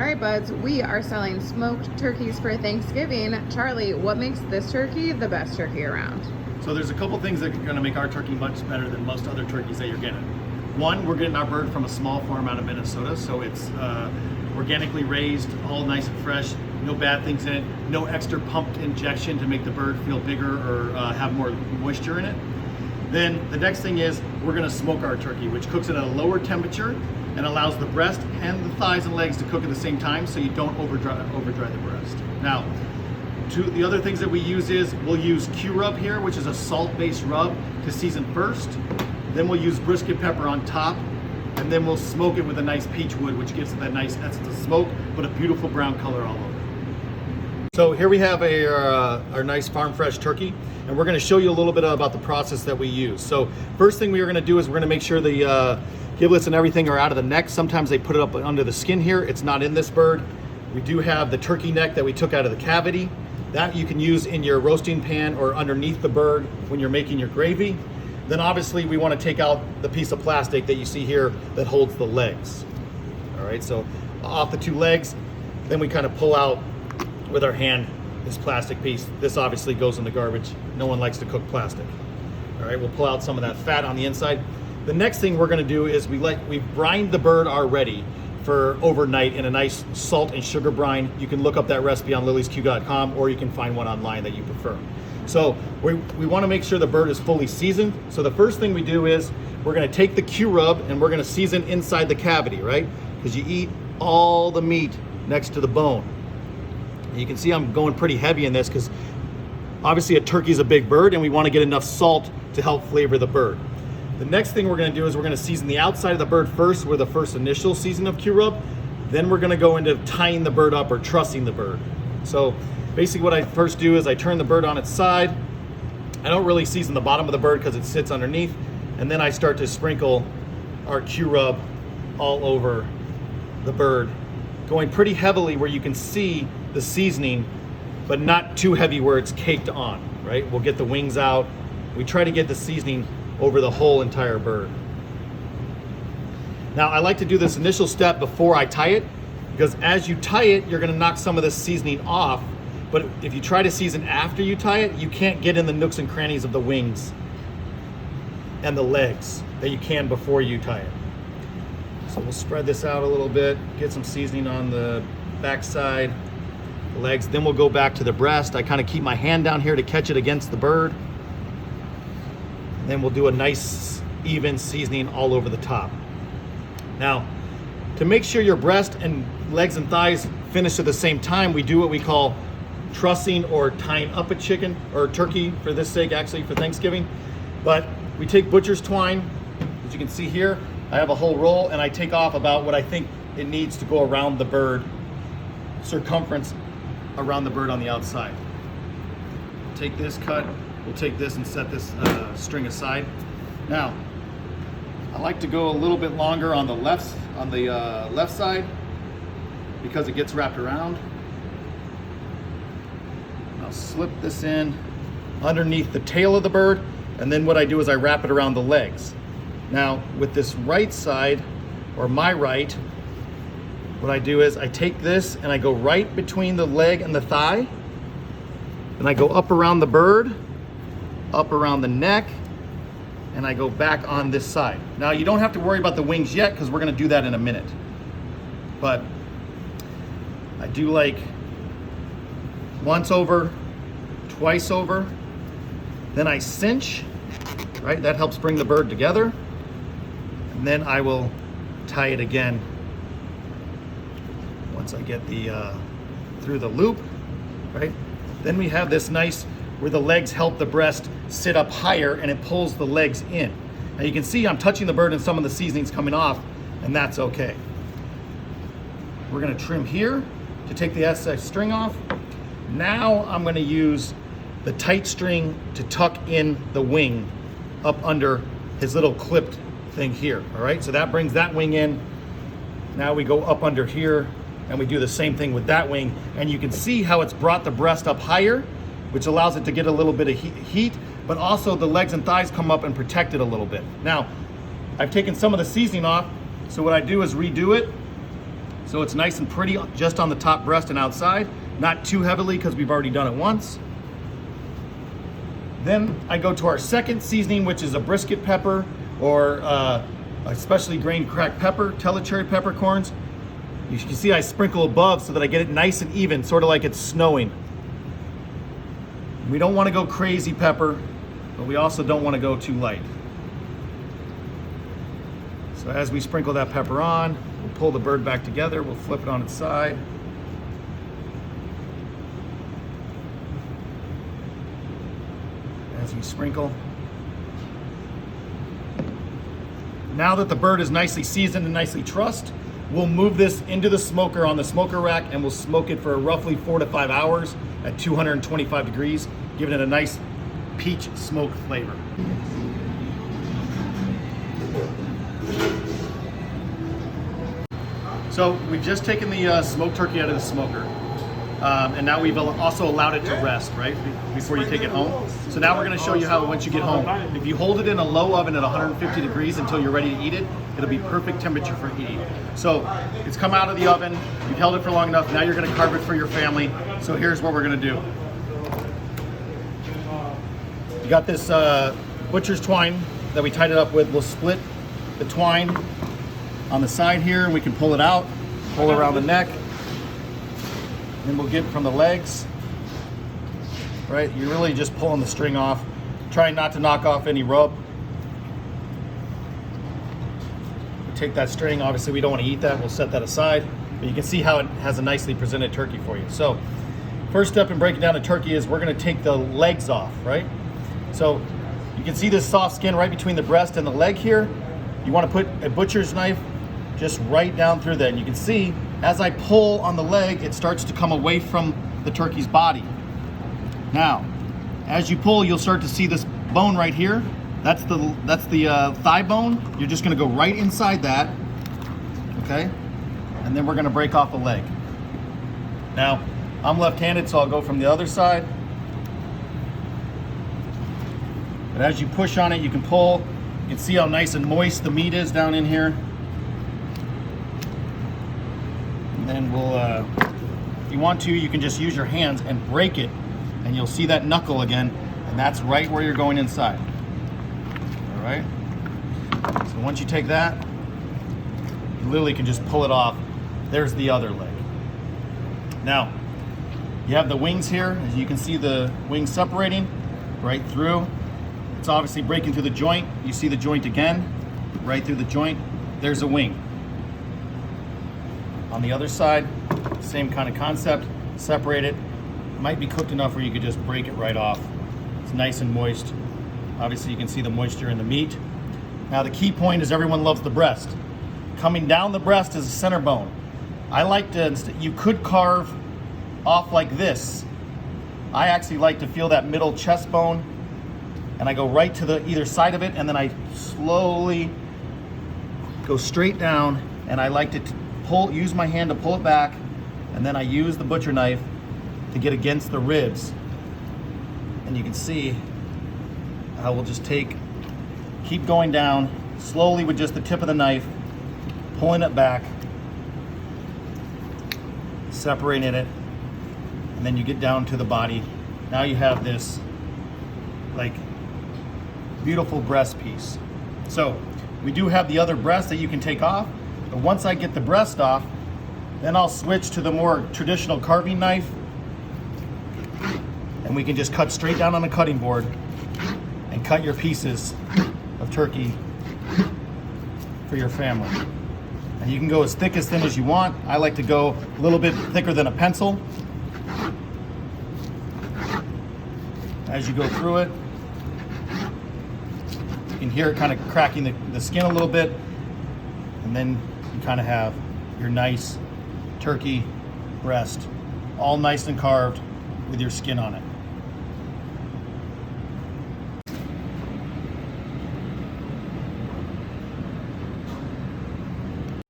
All right, buds, we are selling smoked turkeys for Thanksgiving. Charlie, what makes this turkey the best turkey around? So there's a couple things that are gonna make our turkey much better than most other turkeys that you're getting. One, we're getting our bird from a small farm out of Minnesota, so it's organically raised, all nice and fresh, no bad things in it, no extra pumped injection to make the bird feel bigger or have more moisture in it. Then the next thing is we're gonna smoke our turkey, which cooks it at a lower temperature and allows the breast and the thighs and legs to cook at the same time so you don't over-dry the breast. Now, the other things that we use is we'll use Q-Rub here, which is a salt-based rub to season first. Then we'll use brisket pepper on top, and then we'll smoke it with a nice peach wood, which gives it that nice essence of smoke, but a beautiful brown color all over. So here we have our nice farm fresh turkey, and we're gonna show you a little bit about the process that we use. So first thing we are gonna do is we're gonna make sure the giblets and everything are out of the neck. Sometimes they put it up under the skin here. It's not in this bird. We do have the turkey neck that we took out of the cavity. That you can use in your roasting pan or underneath the bird when you're making your gravy. Then obviously we want to take out the piece of plastic that you see here that holds the legs. All right, so off the two legs, then we kind of pull out with our hand this plastic piece. This obviously goes in the garbage. No one likes to cook plastic. All right, we'll pull out some of that fat on the inside. The next thing we're gonna do is we've brined the bird already for overnight in a nice salt and sugar brine. You can look up that recipe on liliesq.com, or you can find one online that you prefer. So we wanna make sure the bird is fully seasoned. So the first thing we do is we're gonna take the Q-Rub and we're gonna season inside the cavity, right? Because you eat all the meat next to the bone. You can see I'm going pretty heavy in this because obviously a turkey is a big bird and we wanna get enough salt to help flavor the bird. The next thing we're gonna do is we're gonna season the outside of the bird first with the first initial season of Q-Rub. Then we're gonna go into tying the bird up or trussing the bird. So basically what I first do is I turn the bird on its side. I don't really season the bottom of the bird because it sits underneath. And then I start to sprinkle our Q-Rub all over the bird, going pretty heavily where you can see the seasoning, but not too heavy where it's caked on, right? We'll get the wings out. We try to get the seasoning over the whole entire bird. Now I like to do this initial step before I tie it, because as you tie it, you're gonna knock some of this seasoning off. But if you try to season after you tie it, you can't get in the nooks and crannies of the wings and the legs that you can before you tie it. So we'll spread this out a little bit, get some seasoning on the backside, the legs, then we'll go back to the breast. I kind of keep my hand down here to catch it against the bird. Then we'll do a nice even seasoning all over the top. Now, to make sure your breast and legs and thighs finish at the same time, we do what we call trussing or tying up a chicken or turkey, for this sake actually for Thanksgiving. But we take butcher's twine, as you can see here. I have a whole roll and I take off about what I think it needs to go around the bird, circumference around the bird on the outside. Take this cut. We'll take this and set this string aside. Now, I like to go a little bit longer on the left side because it gets wrapped around. I'll slip this in underneath the tail of the bird, and then what I do is I wrap it around the legs. Now, with this right side, or my right, what I do is I take this and I go right between the leg and the thigh, and I go up around the bird, up around the neck, and I go back on this side. Now you don't have to worry about the wings yet because we're gonna do that in a minute. But I do like once over, twice over, then I cinch, right? That helps bring the bird together. And then I will tie it again once I get the through the loop, right? Then we have this nice where the legs help the breast sit up higher and it pulls the legs in. Now you can see I'm touching the bird and some of the seasoning's coming off, and that's okay. We're gonna trim here to take the excess string off. Now I'm gonna use the tight string to tuck in the wing up under his little clipped thing here, all right? So that brings that wing in. Now we go up under here and we do the same thing with that wing, and you can see how it's brought the breast up higher, which allows it to get a little bit of heat, but also the legs and thighs come up and protect it a little bit. Now, I've taken some of the seasoning off, so what I do is redo it. So it's nice and pretty just on the top breast and outside, not too heavily because we've already done it once. Then I go to our second seasoning, which is a brisket pepper or a specially grained cracked pepper, Telecherry peppercorns. You can see I sprinkle above so that I get it nice and even, sort of like it's snowing. We don't want to go crazy pepper, but we also don't want to go too light. So as we sprinkle that pepper on, we'll pull the bird back together, we'll flip it on its side. As we sprinkle. Now that the bird is nicely seasoned and nicely trussed, we'll move this into the smoker on the smoker rack and we'll smoke it for roughly 4 to 5 hours at 225 degrees, giving it a nice peach smoke flavor. So we've just taken the smoked turkey out of the smoker. And now we've also allowed it to rest, right, before you take it home. So now we're going to show you how once you get home. If you hold it in a low oven at 150 degrees until you're ready to eat it, it'll be perfect temperature for eating. So it's come out of the oven, you've held it for long enough, now you're going to carve it for your family. So here's what we're going to do. You got this butcher's twine that we tied it up with. We'll split the twine on the side here and we can pull it out, pull around the neck. Then we'll get from the legs, right? You're really just pulling the string off, trying not to knock off any rub. Take that string, obviously we don't want to eat that, we'll set that aside. But you can see how it has a nicely presented turkey for you. So, first step in breaking down a turkey is we're going to take the legs off, right? So, you can see this soft skin right between the breast and the leg here. You want to put a butcher's knife just right down through that. And you can see, as I pull on the leg, it starts to come away from the turkey's body. Now, as you pull, you'll start to see this bone right here. That's the thigh bone. You're just gonna go right inside that, okay? And then we're gonna break off the leg. Now, I'm left-handed, so I'll go from the other side. But as you push on it, you can pull. You can see how nice and moist the meat is down in here. And then we'll, if you want to, you can just use your hands and break it, and you'll see that knuckle again, and that's right where you're going inside. All right? So once you take that, you literally can just pull it off. There's the other leg. Now, you have the wings here. As you can see the wings separating right through. It's obviously breaking through the joint. You see the joint again, right through the joint. There's a wing. On the other side, same kind of concept, separate it. Might be cooked enough where you could just break it right off. It's nice and moist. Obviously you can see the moisture in the meat. Now the key point is everyone loves the breast. Coming down the breast is a center bone. I like to, you could carve off like this. I actually like to feel that middle chest bone, and I go right to the either side of it, and then I slowly go straight down, and I like to use my hand to pull it back, and then I use the butcher knife to get against the ribs. And you can see I will just keep going down slowly with just the tip of the knife, pulling it back, separating it, and then you get down to the body. Now you have this like beautiful breast piece. So we do have the other breast that you can take off, but once I get the breast off, then I'll switch to the more traditional carving knife, and we can just cut straight down on the cutting board and cut your pieces of turkey for your family. And you can go as thick as thin as you want. I like to go a little bit thicker than a pencil. As you go through it, you can hear it kind of cracking the skin a little bit, and then you kind of have your nice turkey breast, all nice and carved with your skin on it.